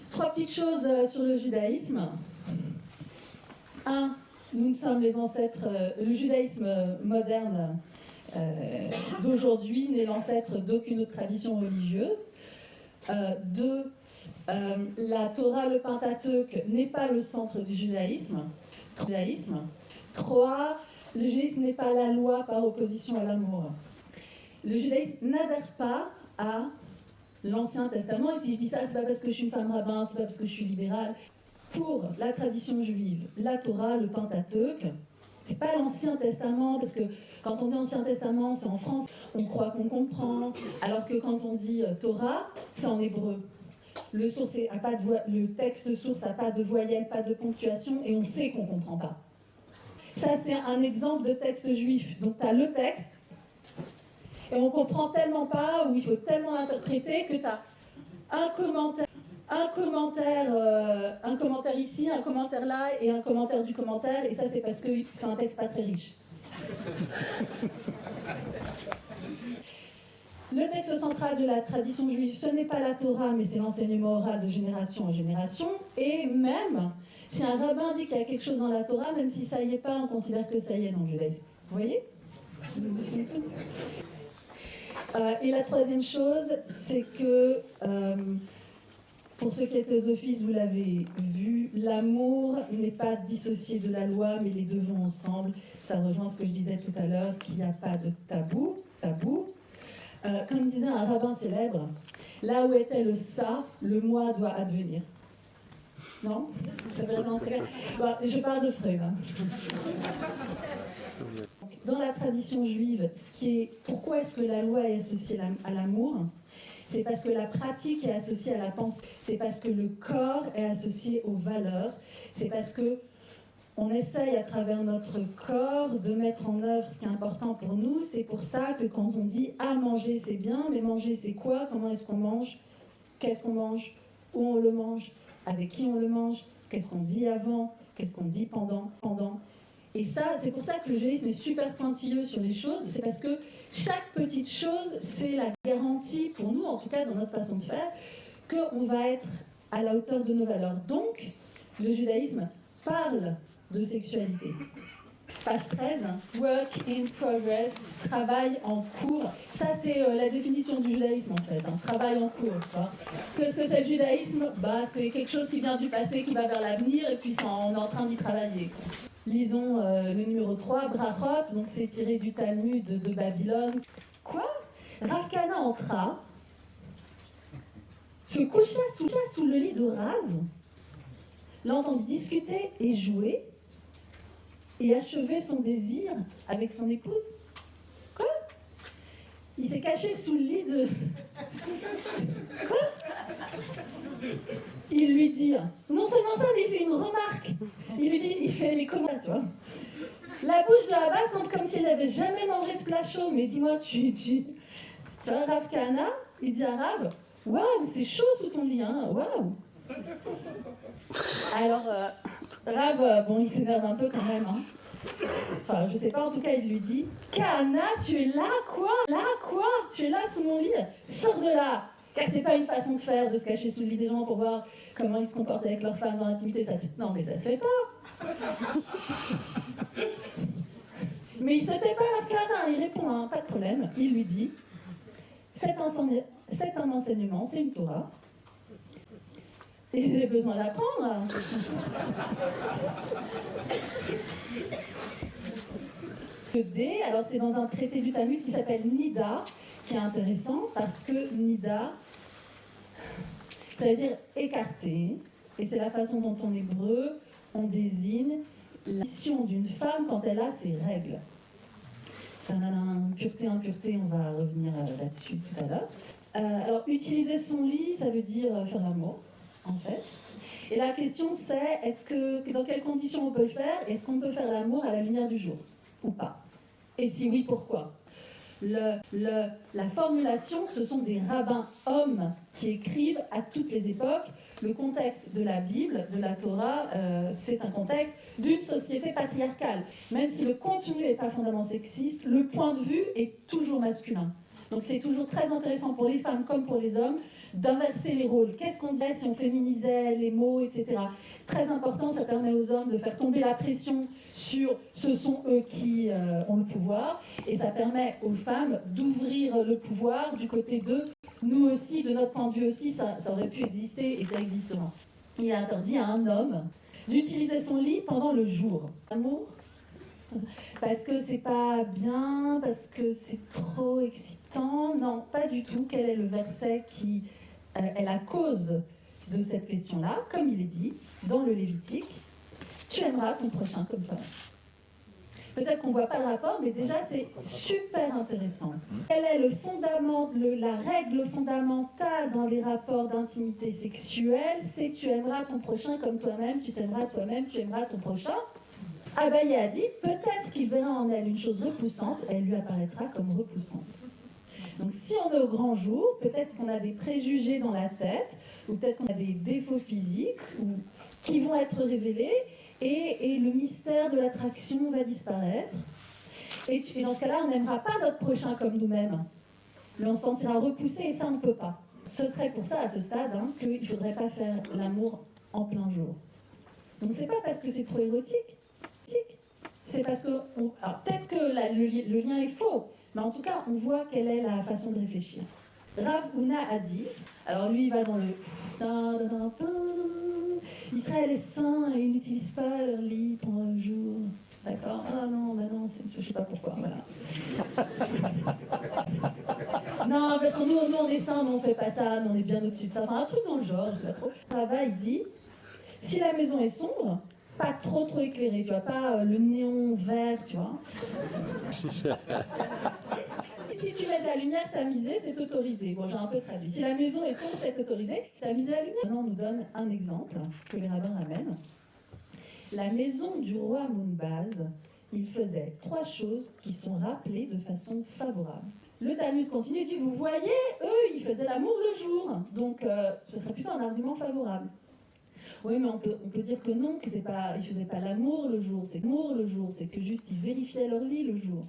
Trois petites choses sur le judaïsme. Un, nous sommes les ancêtres, le judaïsme moderne d'aujourd'hui n'est l'ancêtre d'aucune autre tradition religieuse. Deux, la Torah, le Pentateuque, n'est pas le centre du judaïsme. Trois, le judaïsme n'est pas la loi par opposition à l'amour. Le judaïsme n'adhère pas à l'Ancien Testament. Et si je dis ça, c'est pas parce que je suis une femme rabbin, c'est pas parce que je suis libérale. Pour la tradition juive, la Torah, le Pentateuque, c'est pas l'Ancien Testament, parce que quand on dit Ancien Testament, c'est en France, on croit qu'on comprend, alors que quand on dit Torah, c'est en hébreu. Le texte source n'a pas de voyelle, pas de ponctuation, et on sait qu'on ne comprend pas. Ça, c'est un exemple de texte juif. Donc, tu as le texte, et on ne comprend tellement pas, ou il faut tellement l'interpréter, que tu as un commentaire ici, un commentaire là, et un commentaire du commentaire, et ça, c'est parce que c'est un texte pas très riche. Le texte central de la tradition juive, ce n'est pas la Torah, mais c'est l'enseignement oral de génération en génération. Et même, si un rabbin dit qu'il y a quelque chose dans la Torah, même si ça y est pas, on considère que ça y est dans le judaïsme. Vous voyez ? Et la troisième chose, c'est que, pour ceux qui étaient aux offices, vous l'avez vu, l'amour n'est pas dissocié de la loi, mais les deux vont ensemble. Ça rejoint ce que je disais tout à l'heure, qu'il n'y a pas de tabou. Comme disait un rabbin célèbre, là où était le ça, le moi doit advenir. Non ? C'est vraiment très clair. Bon, je parle de Freud. Dans la tradition juive, pourquoi est-ce que la loi est associée à l'amour ? C'est parce que la pratique est associée à la pensée. C'est parce que le corps est associé aux valeurs. C'est parce que on essaye à travers notre corps de mettre en œuvre ce qui est important pour nous. C'est pour ça que quand on dit « ah, manger c'est bien », mais manger c'est quoi ? Comment est-ce qu'on mange ? Qu'est-ce qu'on mange ? Où on le mange ? Avec qui on le mange ? Qu'est-ce qu'on dit avant ? Qu'est-ce qu'on dit pendant ? Et ça, c'est pour ça que le judaïsme est super pointilleux sur les choses. C'est parce que chaque petite chose, c'est la garantie pour nous, en tout cas dans notre façon de faire, qu'on va être à la hauteur de nos valeurs. Donc, le judaïsme parle de sexualité. Page 13, work in progress, travail en cours. Ça, c'est la définition du judaïsme, en fait. Travail en cours. Qu'est-ce que c'est le judaïsme ? C'est quelque chose qui vient du passé, qui va vers l'avenir, et puis on est en train d'y travailler. Lisons le numéro 3, Brachot, donc c'est tiré du Talmud de Babylone. Quoi ? Rav Kahana entra, se coucha sous le lit de Rav, l'entendit discuter et jouer, et achever son désir avec son épouse. Quoi ? Il s'est caché sous le lit de... Quoi ? Il lui dit, non seulement ça, mais il fait une remarque. Il lui dit, il fait les commentaires, tu vois. La bouche de Abba semble comme si elle n'avait jamais mangé de plat chaud. Mais dis-moi, tu vois, Rav Kahana, il dit à Rav, waouh, c'est chaud sous ton lit, hein, waouh. Alors, Rav, il s'énerve un peu quand même, hein. Enfin, je sais pas, en tout cas, il lui dit, Kahana, tu es là, quoi ? Là, quoi ? Tu es là sous mon lit ? Sors de là ! Car c'est pas une façon de faire, de se cacher sous le lit des gens pour voir comment ils se comportent avec leurs femmes dans l'intimité. Non, mais ça se fait pas. Mais il se tait pas, Rav Kahana, il répond, hein, pas de problème. Il lui dit, c'est un enseignement, c'est une Torah. Et j'ai besoin d'apprendre. Le D, alors c'est dans un traité du Talmud qui s'appelle Nida, qui est intéressant parce que Nida, ça veut dire écarté, et c'est la façon dont en hébreu on désigne la mission d'une femme quand elle a ses règles. Pureté, impureté, on va revenir là-dessus tout à l'heure. Alors, utiliser son lit, ça veut dire faire l'amour, en fait. Et la question c'est, dans quelles conditions on peut le faire ? Est-ce qu'on peut faire l'amour à la lumière du jour ou pas ? Et si oui, pourquoi ? La formulation, ce sont des rabbins hommes qui écrivent à toutes les époques. Le contexte de la Bible, de la Torah, c'est un contexte d'une société patriarcale. Même si le contenu n'est pas fondamentalement sexiste, le point de vue est toujours masculin. Donc c'est toujours très intéressant pour les femmes comme pour les hommes d'inverser les rôles. Qu'est-ce qu'on dirait si on féminisait les mots, etc. Très important, ça permet aux hommes de faire tomber la pression sur ce sont eux qui ont le pouvoir, et ça permet aux femmes d'ouvrir le pouvoir du côté d'eux. Nous aussi, de notre point de vue aussi, ça aurait pu exister et ça existera. Il est interdit à un homme d'utiliser son lit pendant le jour. Amour, parce que c'est pas bien, parce que c'est trop excitant. Non, pas du tout. Quel est le verset qui est la cause de cette question-là? Comme il est dit dans le Lévitique, tu aimeras ton prochain comme toi-même. Peut-être qu'on ne voit pas le rapport, mais déjà c'est super intéressant. Quel est le fondament, la règle fondamentale dans les rapports d'intimité sexuelle? C'est tu aimeras ton prochain comme toi-même, tu t'aimeras toi-même, tu aimeras ton prochain. Abaye a dit, peut-être qu'il verra en elle une chose repoussante, elle lui apparaîtra comme repoussante. Donc si on est au grand jour, peut-être qu'on a des préjugés dans la tête, ou peut-être qu'on a des défauts physiques qui vont être révélés, et le mystère de l'attraction va disparaître. Et dans ce cas-là, on n'aimera pas notre prochain comme nous-mêmes, mais on se sentira repoussé, et ça, on ne peut pas. Ce serait pour ça, à ce stade, qu'il ne faudrait pas faire l'amour en plein jour. Donc c'est pas parce que c'est trop érotique, c'est parce que... alors peut-être que le lien est faux, mais en tout cas, on voit quelle est la façon de réfléchir. Rav Huna a dit, alors lui, il va dans le... Israël est saint et ils n'utilisent pas leur lit pendant le jour. D'accord? Ah non, bah non, je ne sais pas pourquoi, voilà. Non, parce que nous on est saints, nous on ne fait pas ça, nous on est bien au-dessus de ça. Enfin, un truc dans le genre, je sais pas trop. Rava, il dit, si la maison est sombre, pas trop éclairée, tu vois, pas le néon vert, tu vois. Si tu mets de la lumière tamisée, c'est autorisé. Bon, j'ai un peu traduit. Si la maison est sombre, c'est autorisé. Tamiser la lumière. Maintenant, on nous donne un exemple que les rabbins ramènent. La maison du roi Mounbaz, il faisait 3 choses qui sont rappelées de façon favorable. Le Talmud continue et dit, vous voyez, eux, ils faisaient l'amour le jour. Donc, ce serait plutôt un argument favorable. Oui, mais on peut dire que non, que c'est pas, ils faisaient pas l'amour le jour. C'est l'amour le jour, c'est que juste ils vérifiaient leur lit le jour.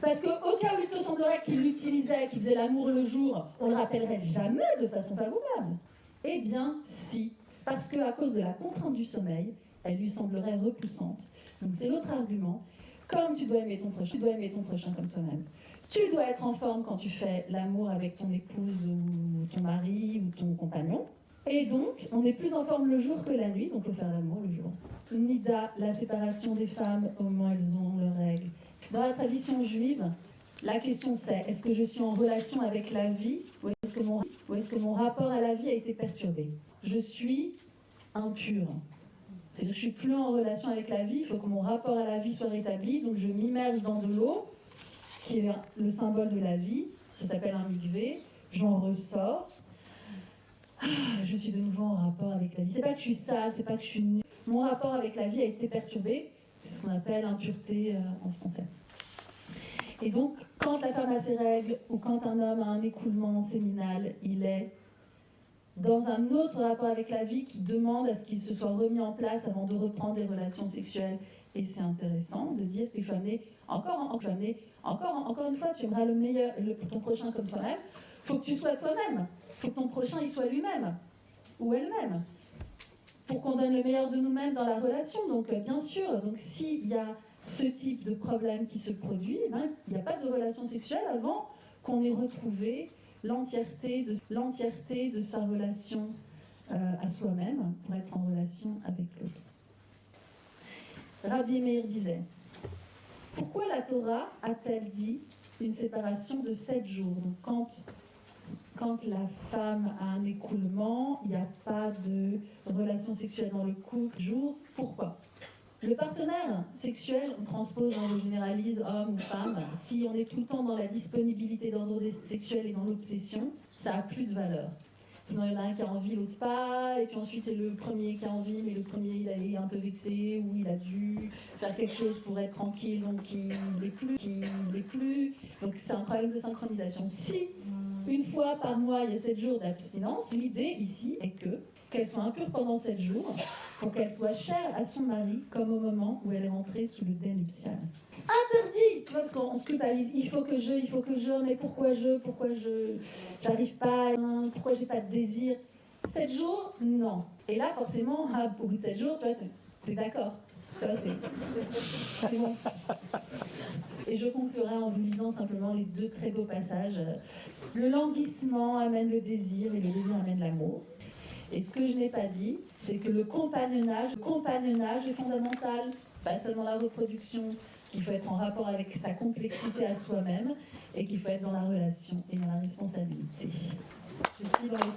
Parce qu'au cas où il te semblerait qu'il l'utilisait, qu'il faisait l'amour le jour, on ne le rappellerait jamais de façon favorable. Eh bien, si. Parce qu'à cause de la contrainte du sommeil, elle lui semblerait repoussante. Donc c'est l'autre argument. Comme tu dois aimer ton prochain comme toi-même. Tu dois être en forme quand tu fais l'amour avec ton épouse ou ton mari ou ton compagnon. Et donc, on est plus en forme le jour que la nuit, donc il faut faire l'amour le jour. Nida, la séparation des femmes au moment où elles ont leurs règles. Dans la tradition juive, la question c'est, est-ce que je suis en relation avec la vie ou est-ce que mon rapport à la vie a été perturbé? Je suis impure. C'est-à-dire que je ne suis plus en relation avec la vie, il faut que mon rapport à la vie soit rétabli, donc je m'immerge dans de l'eau, qui est le symbole de la vie, ça s'appelle un mikvé, j'en ressors, je suis de nouveau en rapport avec la vie. C'est pas que je suis sale, c'est pas que je suis nulle. Mon rapport avec la vie a été perturbé, c'est ce qu'on appelle impureté en français. Et donc, quand la femme a ses règles, ou quand un homme a un écoulement séminal, il est dans un autre rapport avec la vie qui demande à ce qu'il se soit remis en place avant de reprendre les relations sexuelles. Et c'est intéressant de dire qu'il faut amener, encore une fois, tu aimeras le meilleur pour ton prochain comme toi-même. Il faut que tu sois toi-même. Il faut que ton prochain il soit lui-même ou elle-même. Pour qu'on donne le meilleur de nous-mêmes dans la relation. Donc, bien sûr, donc s'il y a ce type de problème qui se produit, il n'y a pas de relation sexuelle avant qu'on ait retrouvé l'entièreté de sa relation à soi-même pour être en relation avec l'autre. Rabbi Meir disait, pourquoi la Torah a-t-elle dit une séparation de 7 jours? Donc quand la femme a un écoulement, il n'y a pas de relation sexuelle dans le couple, jour, pourquoi? Le partenaire sexuel, on transpose, on généralise, homme ou femme, si on est tout le temps dans la disponibilité d'ordre sexuel et dans l'obsession, ça n'a plus de valeur. Sinon, il y en a un qui a envie, l'autre pas, et puis ensuite c'est le premier qui a envie, mais le premier il est un peu vexé, ou il a dû faire quelque chose pour être tranquille, donc il n'est plus. Donc c'est un problème de synchronisation. Si, une fois par mois, il y a 7 jours d'abstinence, l'idée ici est qu'elle soit impure pendant 7 jours, pour qu'elle soit chère à son mari, comme au moment où elle est rentrée sous le dais nuptial. Interdit tu vois, parce qu'on se culpabilise, il faut que je, mais pourquoi j'arrive pas, pourquoi j'ai pas de désir. 7 jours, non. Et là, forcément, au bout de 7 jours, tu vois, t'es d'accord. Tu vois, c'est bon. Et je conclurai en vous lisant simplement les 2 très beaux passages. Le languissement amène le désir et le désir amène l'amour. Et ce que je n'ai pas dit, c'est que le compagnonnage est fondamental, pas seulement la reproduction, qu'il faut être en rapport avec sa complexité à soi-même et qu'il faut être dans la relation et dans la responsabilité. Je suis dans les